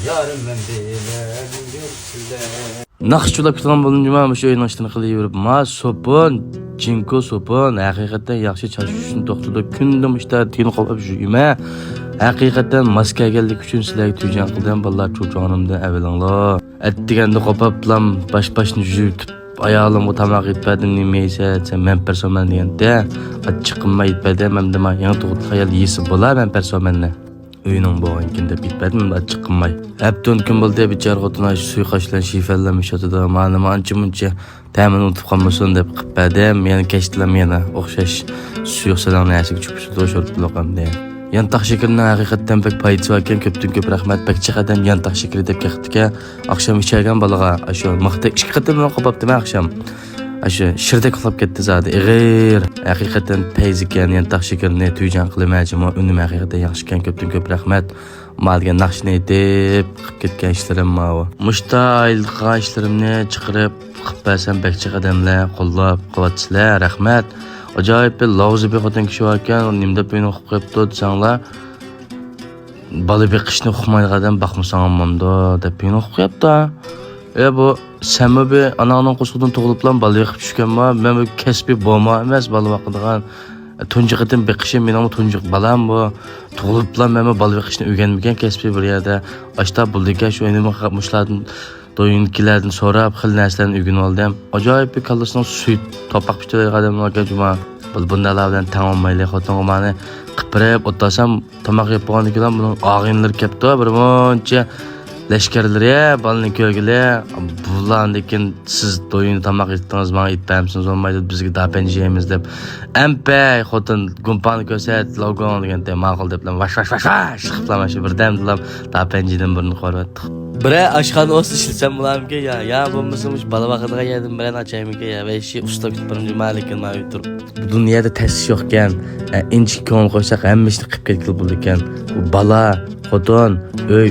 Yarım ben bilen gürsüler. Naqshchulab ketgan bo'ldim, mana shu o'yin ishini qilib yurib, ma sopon, jinko sopon, haqiqatan yaxshi chashishni to'xtatib, kundim ishda tini qolib yurma. Haqiqatan maska keldik uchun sizlarga tujan qildim, ballar cho'chonimdan avvalinglar. Atdiganda qopablam bash-bashni yutib, ayolimga tamoq yetmadim nemeyse, sen men personman deganda, achchiqimma yetmadim, men dema, yana to'g'ri xayol yesi bo'lar men personmanni. Uyning bo'lgan deb bitmadim, achchiqmay. Hafton kun bo'ldi, bichar xotinlar suiqashlan shifalanmish otida, ma'ni ancha-muncha ta'min o'tib qolmasin deb qildim. Yana kechdilar yana o'xshash suyuq salonni yasiga chupishdi, sho'rib loqamda. Yantaq shekilni haqiqatan pek foydasi bor ekan, ko'pdan-ko'p rahmat. Bekchi qadam yantaq shekli deb ketdika, oqshom ichagan balaga, shu maqta 2 qatam qopabdim oqshom. Aşı şirde qilib ketdi zadi. Ig'ir. Haqiqatan payz ekan, yantaq shekilni tuyjan qilmajim, unim haqiqatan yaxshi ekan, ko'p rahmat. Malga naqshni deb qilib ketgan ishlarim ma'vo. Mushta ayilqa ishlarimni chiqarib qilib bersam bekchi qadamlar qo'llab quvvatsizlar, rahmat. Ajoyib bir lozim bir xotin kishi bor ekan, nimda buni qilib qo'yibdi desanglar. Bola beqishni uqmaydigan baxmasam ammamda deb buni qilib qo'yibdi. Bu sebebi ananın qo'shiqdan tug'iliblan bola yiqib tushganma, men bu kasbiy bo'lma emas, bola vaqtidan tunji qatim beqishim, mening tunji balam bu tug'iliblan, men bola beqishni o'rganmagan kasbiy bir yerda ashta buldika shu endi mushlardan doyinkilardan so'rab xil narsalarni o'rganib oldim. Ajoyib bir kallasini suyt topoq pishtirgan odamlarga juma bundalar bilan tamomlayli xotinga meni qipirib o'tasam tomoq yeb qo'ygandan keyin buning og'inlar kelibdi, bir muncha leşkerlere, balını köylere, bulandıkken siz doyunu tamak ettiniz, bana etmemsiniz olmaydı, bizge daha peneceğimiz deyip. Empey, xotin, gumpanı köset, logon degen de mağıl deyip, vaş, şıqıplamaşı bir demdilam, daha penceden birini korvattık. Bire aşkan olsun işilsem bulam ki ya bulmuşmuş, bala vakıdığa geldim, biren açayım ki ya, ve işi usta bitbirimci malikin ma yuturup. Bu dünyada tesis yokken, inçik konu koysak, emmişni qıp ketkil buldukken, bu bala, xotin,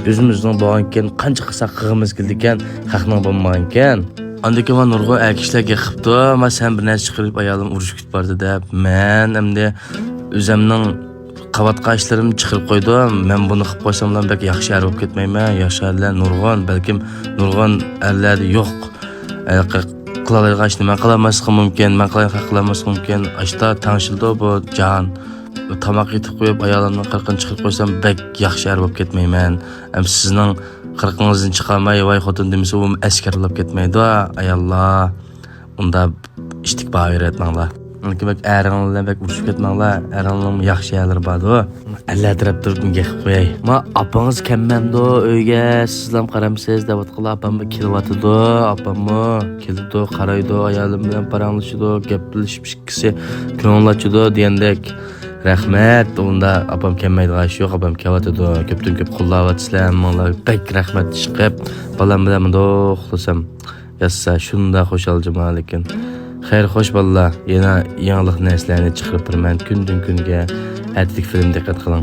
özümüzдің болғанken, qancha qilsak qilgimiz keldikan, haqning bo'lmagankan. Andaki men nurg'un akishlarga qilibdi, men sen bir narsa chiqarib ayolim urush kutib bordi deb, men endi o'zimning qavatqa ishlarimni chiqarib qo'ydim. Men buni qilib qo'ysam bilan belki yaxshi er bo'lib ketmayman. Yaxshi erlar nurg'un, balkim nurg'un erlar yo'q. Qilalaydigan ishni men qilmasligim mumkin, men qilmasligim mumkin. Ashta tanishildi bu jon. Tamoq yetib qo'yib ayolimning qirqini chiqarib qo'ysam bek yaxshi er bo'lib ketmayman. Ham sizning qirqingizni chiqarmay voy xotin demasa u askarlab ketmaydi. Ayollar unda istikbar etmanglar. Lekin bek eringlar bek urushib ketmanglar. Eringlar yaxshi yerlar bordi. Allah taraf turib menga qilib qo'yay. Ma apangiz kelmamdi uyga, sizlar qaramsiz deb atqila apamga kelyapti. Apammi keldi, qaraydi, ayolim bilan paranglashdi, gaplashib ikkisi ko'nglachidi degandek. Rahmat, unda apam kelmaydigan ish yo'q, apam kelyapti, ko'pdan-ko'p qo'llayapsizlar, menga bek rahmat chiqib, balam bilan mundoq qilsam, yassa shunda xo'shaljiman lekin. Xayr xo'sh balla, yana yangilik narsalarni chiqarib beraman kundan kunga. Atlik film diqqat qiling.